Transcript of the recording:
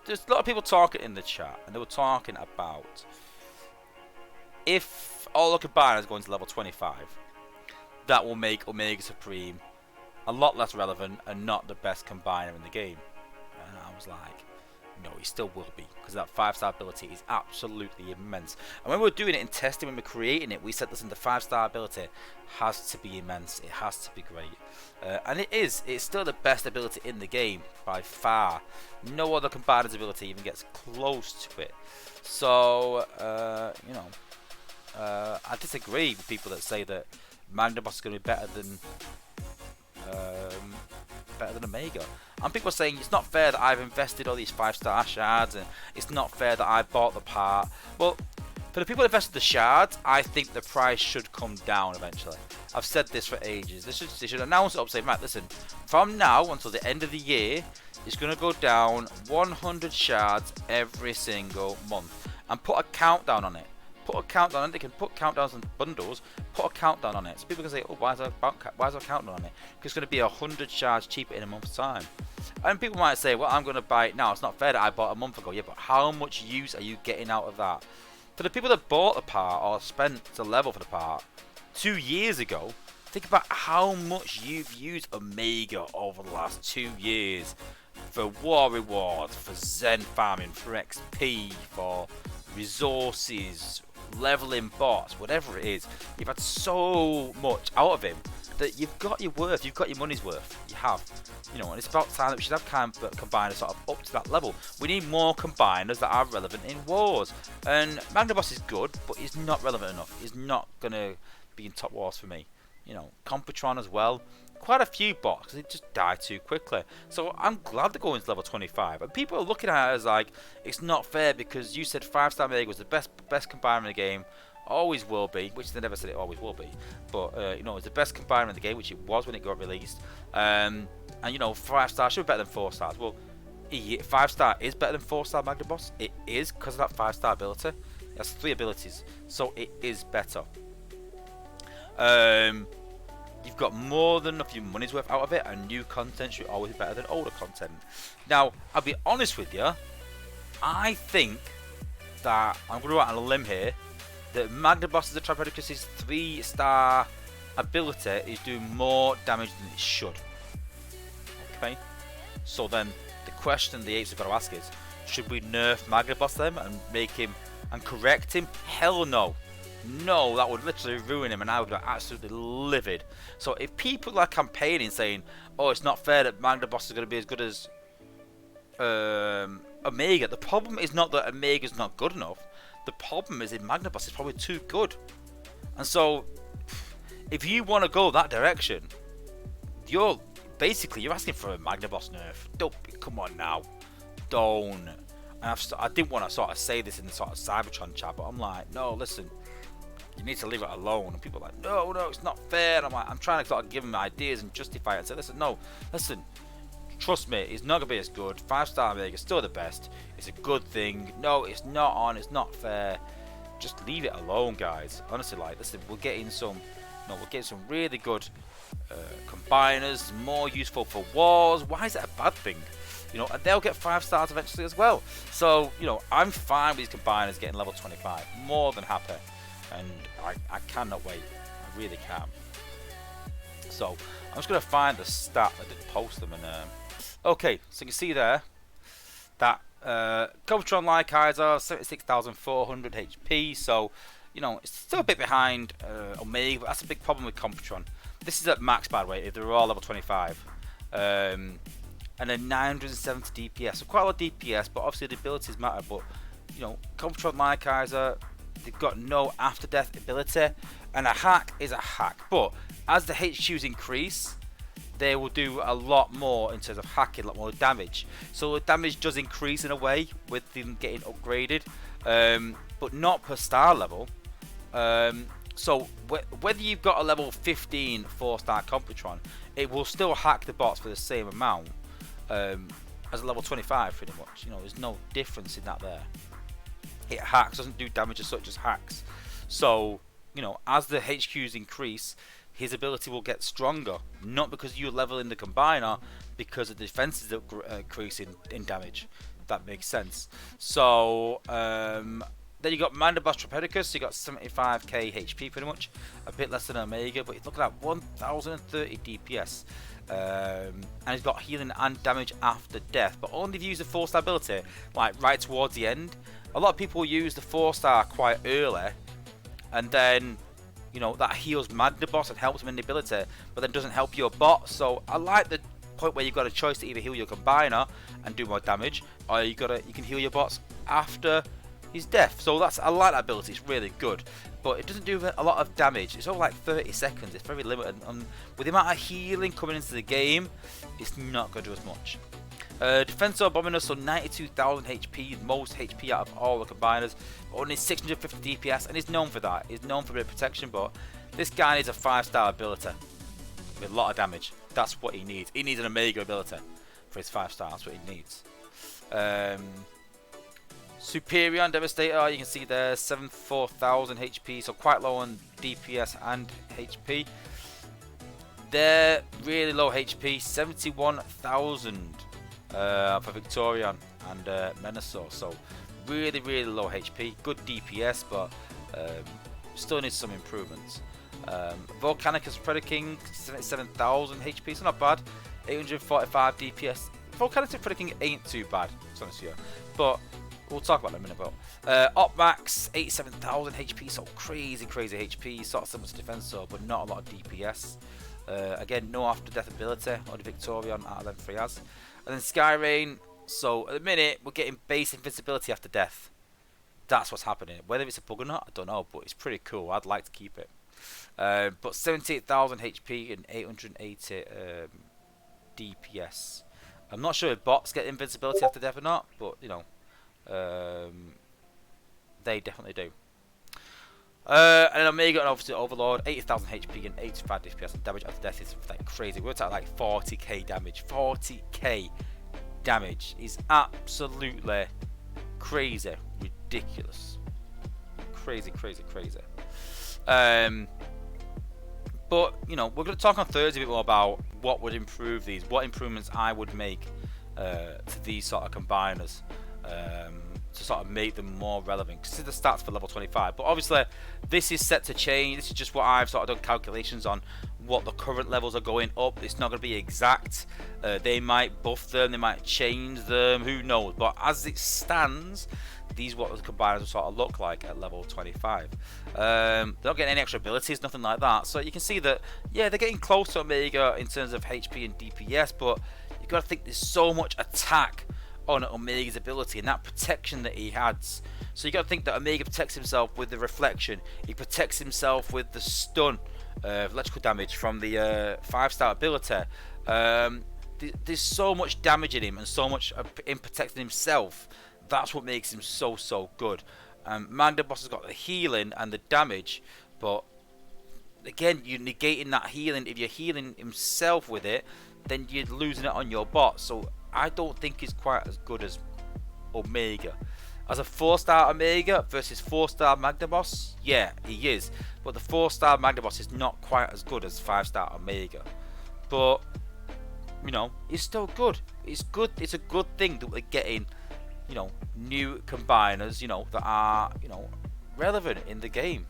there's a lot of people talking in the chat, and they were talking about if all the combiners go into level 25, that will make Omega Supreme a lot less relevant and not the best combiner in the game. And I was like, no, he still will be, because that 5-star ability is absolutely immense. And when we were doing it in testing, when we were creating it, we said, listen, the 5-star ability has to be immense, it has to be great. And it is, it's still the best ability in the game by far. No other combiner's ability even gets close to it. So, you know, I disagree with people that say that Magnum Boss is going to be better than Omega. And people are saying it's not fair that I've invested all these 5-star shards, and it's not fair that I bought the part. Well, for the people that invested the shards, I think the price should come down eventually. I've said this for ages. They should announce it up, say, Matt, listen, from now until the end of the year, it's going to go down 100 shards every single month, and put a countdown on it. Put a countdown on it. They can put countdowns on bundles. Put a countdown on it. So people can say, oh, why is there a countdown on it? Because it's going to be 100 shards cheaper in a month's time. And people might say, well, I'm going to buy it now. It's not fair that I bought a month ago. Yeah, but how much use are you getting out of that? For the people that bought the part or spent the level for the part 2 years ago, think about how much you've used Omega over the last 2 years. For war rewards, for Zen farming, for XP, for resources, leveling bots, whatever it is. You've had so much out of him that you've got your worth, you've got your money's worth. You have, you know, and it's about time that we should have combiners sort of up to that level. We need more combiners that are relevant in wars. And Magnaboss is good, but he's not relevant enough. He's not gonna be in top wars for me. You know, Computron as well. Quite a few bots, because it just died too quickly. So I'm glad they're going to level 25. And people are looking at it as like, it's not fair because you said 5-star Mega was the best combiner in the game. Always will be, which they never said it always will be. But, you know, it's the best combiner in the game, which it was when it got released. And, you know, 5-star should be better than 4-stars. Well, 5-star is better than 4-star Magnaboss. It is, because of that 5-star ability. It has 3 abilities. So it is better. You've got more than enough of your money's worth out of it, and new content should always be better than older content. Now, I'll be honest with you, I think that, I'm going to go out on a limb here, that Magnaboss's Atrapedicus's 3-star ability is doing more damage than it should. Okay? So then, the question the apes have got to ask is, should we nerf Magnaboss them and make him, and correct him? Hell no. No, that would literally ruin him, and I would be absolutely livid. So if people are campaigning saying, oh, it's not fair that Magnaboss is going to be as good as Omega, the problem is not that Omega's not good enough. The problem is that Magnaboss is probably too good. And so, if you want to go that direction, you're asking for a Magnaboss nerf. Don't, come on now. Don't. And I didn't want to sort of say this in the sort of Cybertron chat, but I'm like, no, listen. You need to leave it alone. And people are like, no, it's not fair. And I'm trying to sort of give them ideas and justify it and say, listen, trust me, it's not going to be as good. 5-star Omega is still the best. It's a good thing. No, it's not on. It's not fair. Just leave it alone, guys. Honestly, like, listen, we're getting some really good combiners, more useful for wars. Why is that a bad thing? You know, and they'll get 5 stars eventually as well. So, you know, I'm fine with these combiners getting level 25. More than happy. And I cannot wait. I really can. So I'm just going to find the stat. I didn't post them. And okay, so you can see there that Computron Lycaizer 76,400 HP. So, you know, it's still a bit behind Omega, but that's a big problem with Computron. This is at max, by the way, if they're all level 25. And then 970 DPS. So quite a lot of DPS, but obviously the abilities matter. But, you know, Computron Lycaizer, they've got no after death ability, and a hack is a hack. But as the HQs increase, they will do a lot more in terms of hacking, a lot more damage. So the damage does increase in a way with them getting upgraded, but not per star level. So whether you've got a level 15 4-star Computron, it will still hack the bots for the same amount as a level 25 pretty much. You know, there's no difference in that there. It hacks, doesn't do damage as such as hacks. So, you know, as the HQs increase, his ability will get stronger. Not because you're leveling the combiner, because the defenses are increasing in damage. that makes sense. So then you got Mandaboss Tropedicus, you got 75k HP pretty much, a bit less than Omega, but he's looking at 1030 DPS. And he's got healing and damage after death, but only if you use the 4-star ability, like right towards the end. A lot of people use the 4-star quite early, and then, you know, that heals Magnaboss and helps him in the ability, but then doesn't help your bot. So I like the point where you've got a choice to either heal your combiner and do more damage, or you can heal your bots after his death. So I like that ability. It's really good, but it doesn't do a lot of damage. It's only like 30 seconds. It's very limited, and with the amount of healing coming into the game, it's not going to do as much. Defensor Abominus, so 92,000 HP, most HP out of all the combiners, only 650 DPS, and he's known for that. He's known for a bit of protection, but this guy needs a 5-star ability with a lot of damage. That's what he needs. He needs an Omega ability for his 5-star. That's what he needs. Superior and Devastator, you can see there, 74,000 HP, so quite low on DPS and HP. They're really low HP, 71,000 for Victorian and Menasor, so really, really low HP. Good DPS, but still needs some improvements. Volcanicus Predaking, 77,000 HP, so not bad. 845 DPS. Volcanicus Predaking ain't too bad, to be honest with you, but we'll talk about that in a minute. But Opmax, 87,000 HP, so crazy HP. Sort of similar to Defensor, but not a lot of DPS. Again, no after death ability, only Victorian out of them 3 has. And then Skyrain, so at the minute we're getting base invincibility after death. That's what's happening. Whether it's a bug or not, I don't know, but it's pretty cool. I'd like to keep it. But 78,000 HP and 880 DPS. I'm not sure if bots get invincibility after death or not, but you know, they definitely do. And then Omega and obviously Overlord, 80,000 HP and 85 DPS, and damage after death is like crazy. We're at like 40k damage. 40k damage is absolutely crazy, ridiculous, crazy. But you know, we're going to talk on Thursday a bit more about what would improve these, what improvements I would make to these sort of combiners. To sort of make them more relevant, because this is the stats for level 25, but obviously this is set to change. This is just what I've sort of done calculations on what the current levels are going up. It's not going to be exact. They might buff them, they might change them, who knows, but as it stands, these what the combiners will sort of look like at level 25. They're not getting any extra abilities, nothing like that, so you can see that, yeah, they're getting close to Omega in terms of HP and DPS, but you've got to think there's so much attack on Omega's ability and that protection that he has. So you got to think that Omega protects himself with the reflection. He protects himself with the stun, electrical damage from the 5-star ability. There's so much damage in him and so much in protecting himself. That's what makes him so good. Magnaboss has got the healing and the damage, but again, you're negating that healing. If you're healing himself with it, then you're losing it on your bot. So I don't think he's quite as good as Omega. As a 4-star Omega versus 4-star Magnaboss, yeah, he is. But the 4-star Magnaboss is not quite as good as 5-star Omega. But, you know, it's still good. It's good. It's a good thing that we're getting, you know, new combiners, you know, that are, you know, relevant in the game.